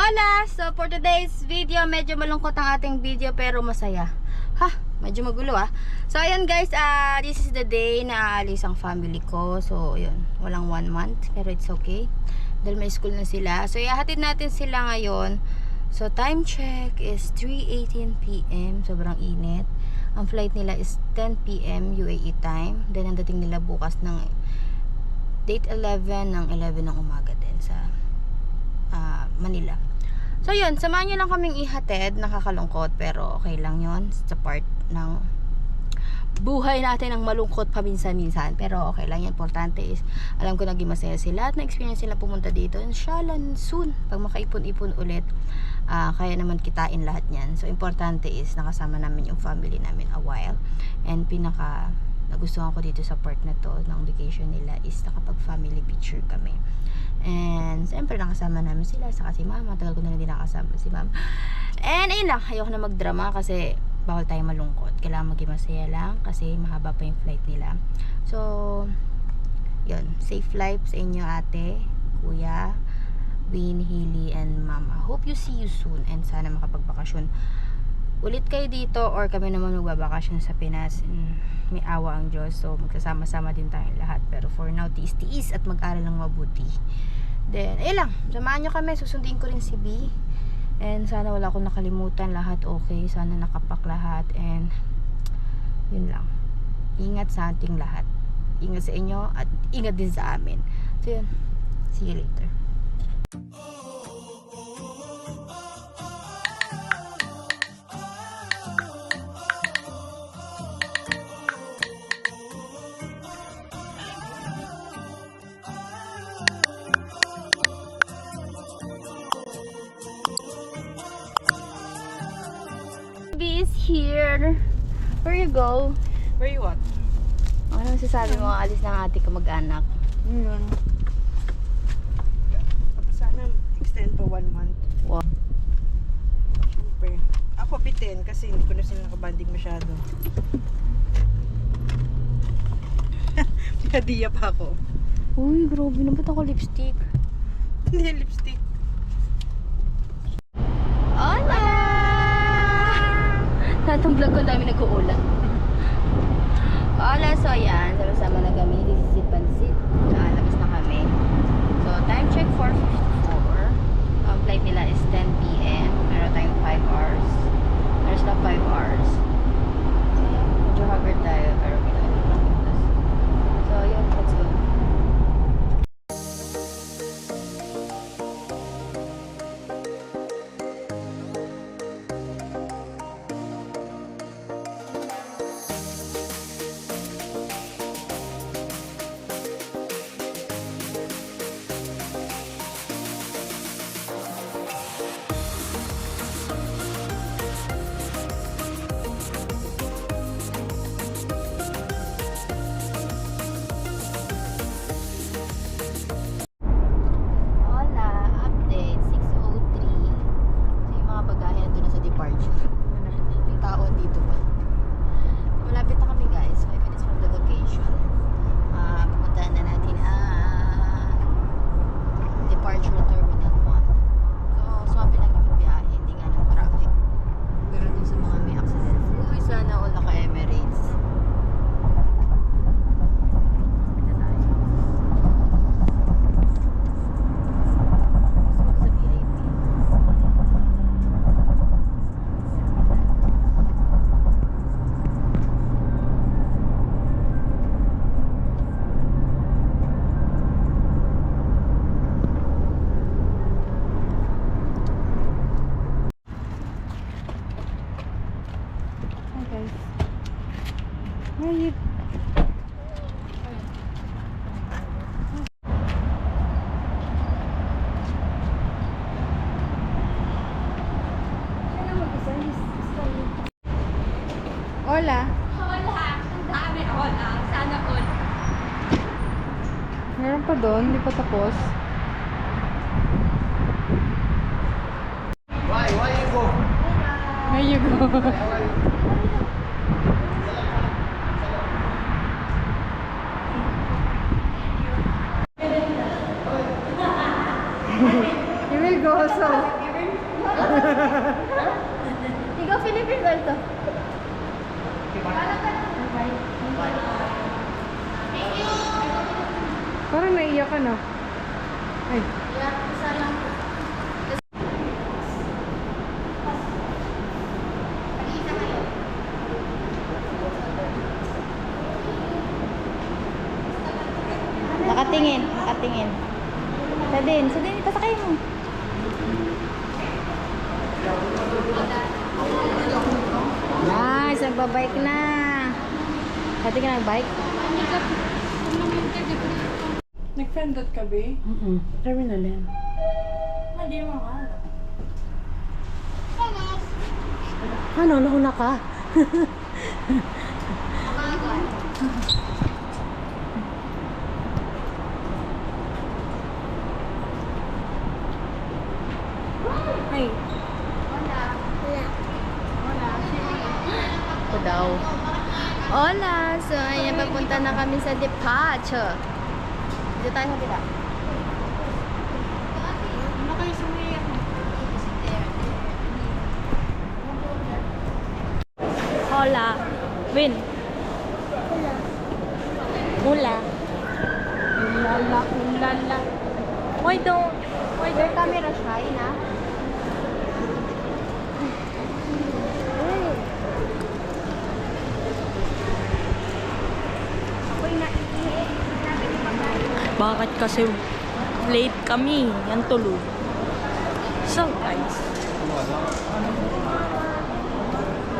Hola! So for today's video, medyo malungkot ang ating video pero masaya. Medyo magulo So ayan guys, this is the day na aalis ang family ko. So yun, walang 1 month pero it's okay. Dahil may school na sila. So ihahatid natin sila ngayon. So time check is 3:18 PM. Sobrang init. Ang flight nila is 10 PM UAE time. Then ang dating nila bukas ng date 11 ng 11 ng umaga din sa Manila. So yun, samahan nyo lang kaming ihatid. Nakakalungkot pero okay lang yun. Sa part ng buhay natin ang malungkot paminsan-minsan. Pero okay lang yan. Importante is alam ko naging masaya sila at na-experience sila pumunta dito. Inshallah soon pag makaipon-ipon ulit, kaya naman kitain lahat yan. So importante is nakasama namin yung family namin a while. And pinaka nagustuhan ko dito sa part na to ng vacation nila is nakapag family picture kami. And siyempre nakasama namin sila saka si mama. Tagal ko na din nakasama si mama. And ayun lang, ayoko na magdrama kasi bawal tayo malungkot. Kailangan maging masaya lang kasi mahaba pa yung flight nila. So yun, safe flight sa inyo ate, kuya, Win, Hilly, and mama. Hope you see you soon and sana makapagbakasyon ulit kayo dito or kami naman magbabakasyon sa Pinas. May awa ang Diyos, so magsasama-sama din tayong lahat. Pero for now, tiis-tiis at mag-aral ng mabuti. Then, ayun lang, samahan nyo kami. Susundin ko rin si B. And sana wala akong nakalimutan. Lahat okay, sana nakapak lahat. And yun lang, ingat sa ating lahat. Ingat sa inyo at ingat din sa amin. So yun, see you later. B is here. Where you go? Where you at? Ano masasabi mo? Alis ng ate ko mag-anak. Yun. Sana extend pa 1 month. Wow. Siyempre. Ako bitin kasi hindi ko na sila nakabanding masyado. Hadiya pa ako. Uy, grabe na. Ba't ako lipstick? Hindi lipstick. Hola! Natong vlog ko dami nag-uulan. Hola, so yan. Sama-sama na kami. This is it, pansit. Labas na kami. So, time check 4:54. Ang flight nila is 10 PM. Meron tayong 5 hours. Meron na 5 hours. So, yan. Medyo haggard tayo. Pero kailangan lang yung plus. So, yun. Let's go. Yung taon dito pa. Malapit na kami guys, 5 minutes from the location. Pupuntahan na natin ang departure terminal 1. So swabe lang yung biyahe, hindi nga ng traffic. Pero dun sa mga may accidents, uy sana all naka-Emirates. Ito tayo. Gusto ko sa VIP. Where are you? Hola. Hola! Ang dami! Hola! Sana all! Meron pa doon, hindi pa tapos. Why you go? There you go. You will go also. Ikaw, Philippines also. Parang naiyak ka na. Ay. Yeah, isa lang. Mag-iisa kayo. Nakatingin, nakatingin. Sa din, pasakay mo. Nice, nagbabike na. Pati ka nagbike? Nag-friended ka, be? Terminal yan. Hindi mo ka. Ano? Nauna ka? Ay. Ako daw. Hola! So, ayan, papunta na kami sa departure. Dito tayo sa bila. Ano kayo sumiyak? Hola. Win. Hola. Ulala, ulala. Why don't? Why don't camera shy na? Ako'y naiihi. Bakit kasi late kami? Yan tuloy. So guys,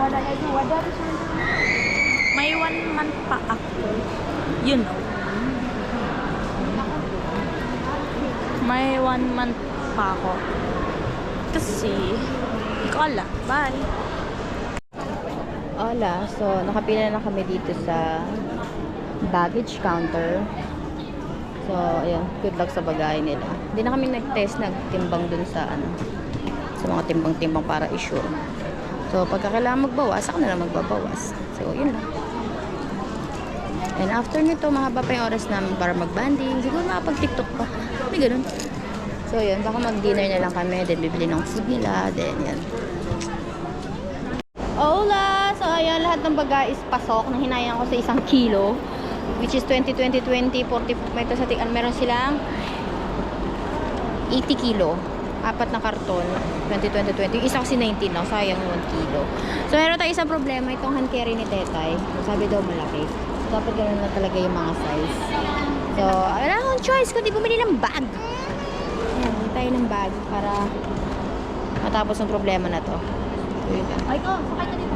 Wala na yung wala. may 1 month pa ako. You know. May 1 month pa ako. Kasi, hindi ko alam. Bye. Hola. So, nakapila na kami dito sa baggage counter. So, ayun. Good luck sa bagay nila. Hindi na kami nag-test, nagtimbang dun sa sa mga timbang-timbang para i-sure. So, pagka kailangan magbawas, ako na lang magbabawas. So, yun lang. And after nito, mahaba pa yung oras namin para mag-banding. Siguro makapag-tiktok pa. May ganun. So, yun. Baka mag-dinner na lang kami. Then, bibili ng food nila. Then, yan. Hola! So, ayan. Lahat ng baga is pasok. Nahinayang ko sa 1 kilo. Which is 20, 20, 20, 40. Meron silang 80 kilo. 4 na karton. 20, 20, 20. Yung isa kasi 19 lang. Sayang 1 kilo. So, meron tayo isang problema. Itong hand carry ni Tetay. Sabi daw malaki. So, dapat ganun na talaga yung mga size. So, wala akong choice kundi bumili ng bag. Ayan, bumili tayo ng bag para matapos ang problema na to. So, yun lang. Ay, ko! Sakay ka dito.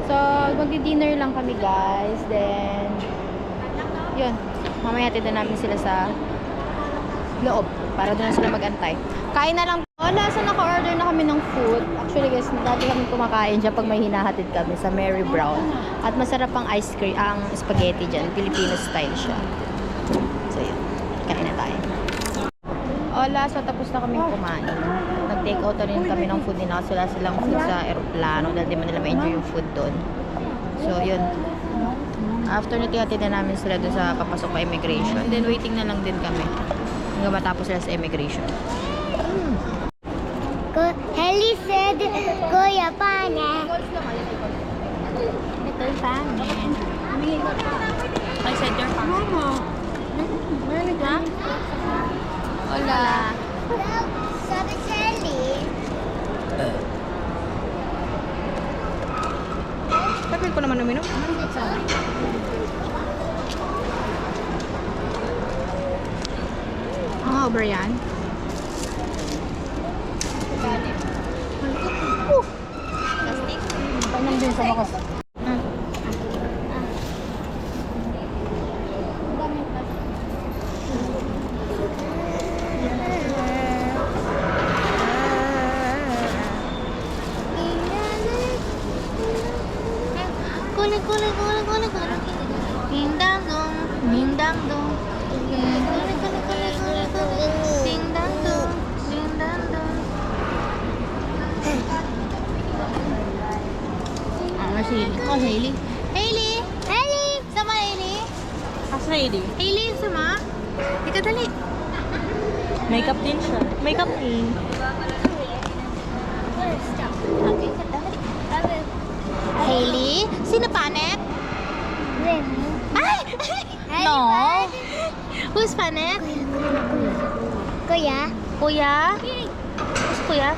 So, magdi-dinner lang kami, guys. Then, yun. Mamaya tinda namin sila sa loob para doon na sila mag-antay. Kain na lang. Wala, so naka-order na kami ng food. Actually guys, dati kami kumakain dyan pag may hinahatid kami sa Mary Brown. At masarap ang ice cream, ang spaghetti dyan. Filipino style siya. So yun, kain na tayo. Hola, so tapos na kami kumain. Nag-take out na rin kami ng food nila. Kasi wala silang food sa aeroplano dahil di man nila ma-enjoy yung food doon. So yun. After nito, hatid na namin sila doon sa papasok pa immigration. Then waiting na lang din kami hanggang matapos sila sa immigration. Heli said, Kuya Pane. Ito yung panin. I said your phone. Ha? Hola. Sabi si Heli. Tagal ko naman uminom. Ang over yan? Plastic? Tanong din sa bakas. Kuli, kuli, kuli, kuli, kuli. Ding dang dong, ding dang dong. Kuli, kuli, kuli, kuli, kuli. Ding dang dong, ding dang dong. Hailey. Oh, Hailey. Hailey! Hailey! Sama Hailey? Asa Hailey? Hailey, sama? Ika dali. Makeup din siya. Makeup din. Really? Sino Panek? Ay! No. Who's Panek? Kuya. Kuya? Who's Kuya?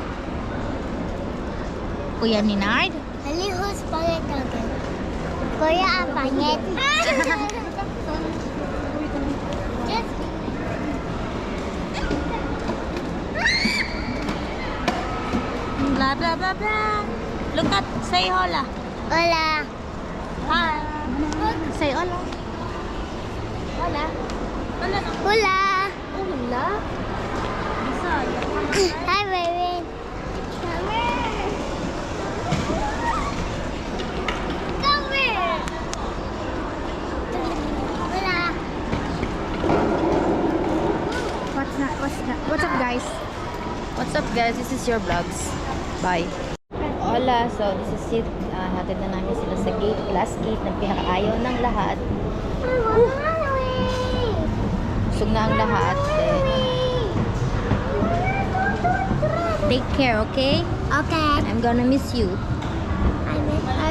Kuya ni Nard? Ali, who's pangit again? Kuya ang pangit. Just Blah, blah, blah, blah. Look at, say hola. Hola. Hi. Say hola. Hola. Hola. Hola. Hola. Hi, baby. Come here. Come here. Hola. What's up guys? What's up guys? This is your vlogs. Bye. Hola, so this is it. Hatid na namin sila sa gate, last gate ng pinakaayaw ng lahat. Busog na ang lahat. Then, take care, okay? Okay. I'm gonna miss you. I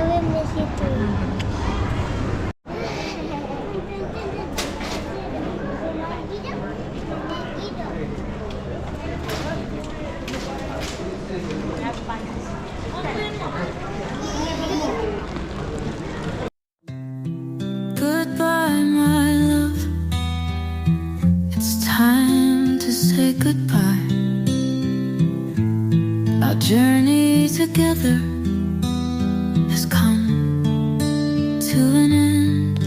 will miss you too. Goodbye, my love. It's time to say goodbye. Our journey together has come to an end.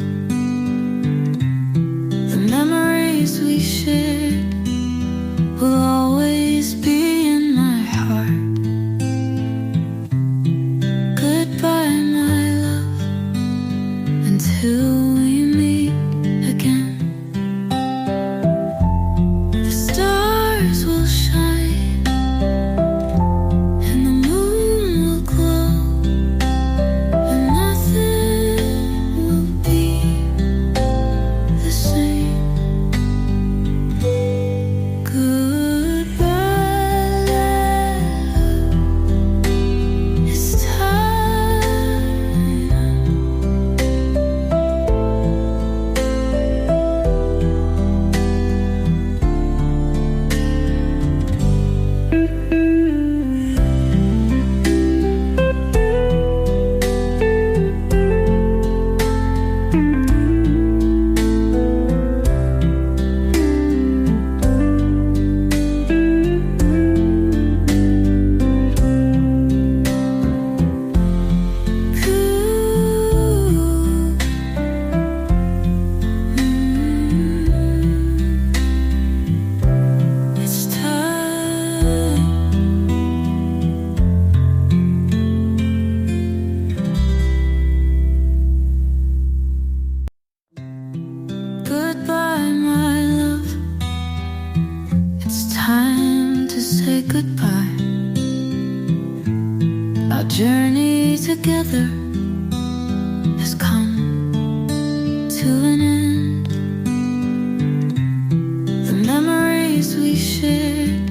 The memories we shared will always be in my heart. Goodbye, my love, until we meet again. The stars will shine and the moon will glow, and nothing will be the same. Goodbye, love. It's time. It's time. Goodbye, my love. It's time to say goodbye. Our journey together has come to an end. The memories we shared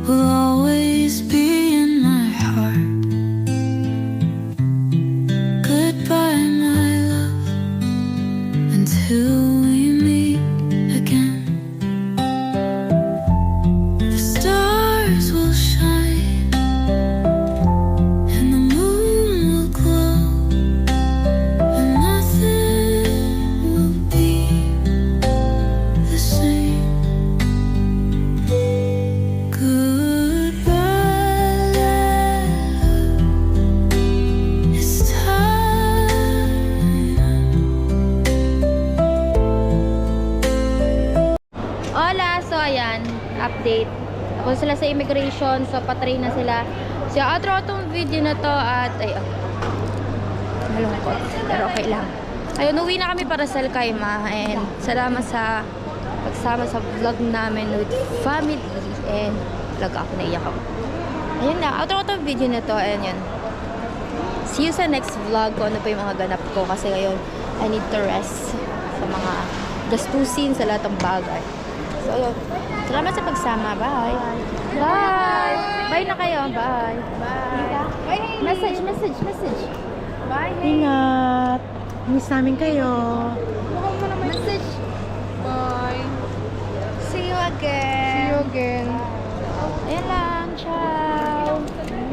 will always be in my heart. Goodbye, my love, until we meet again. The stars will shine and the moon will glow, and nothing will be the same. Goodbye, love. It's time. Hola! So, ayan. Update. Ako sila sa immigration. So, patry na sila. So, outro itong video na to at, ay, malungkot. Pero okay lang. Ayun, uwi na kami para sa Alcaima. And, salamat sa pagsama sa vlog namin with family. And, vlog ako, naiyak ako. Ayun na. Outro itong video na to. Ayun yun. See you sa next vlog kung ano pa yung mga ganap ko. Kasi ngayon, I need to rest sa mga gastusin sa lahat ng bagay. So, ayun. Salamat sa pagsama. Bye! Bye! Bye na kayo. Bye! Bye! Message. Bye. Ingat. Miss namin kayo. Message. Bye. See you again. See you again. Ayan lang. Ciao.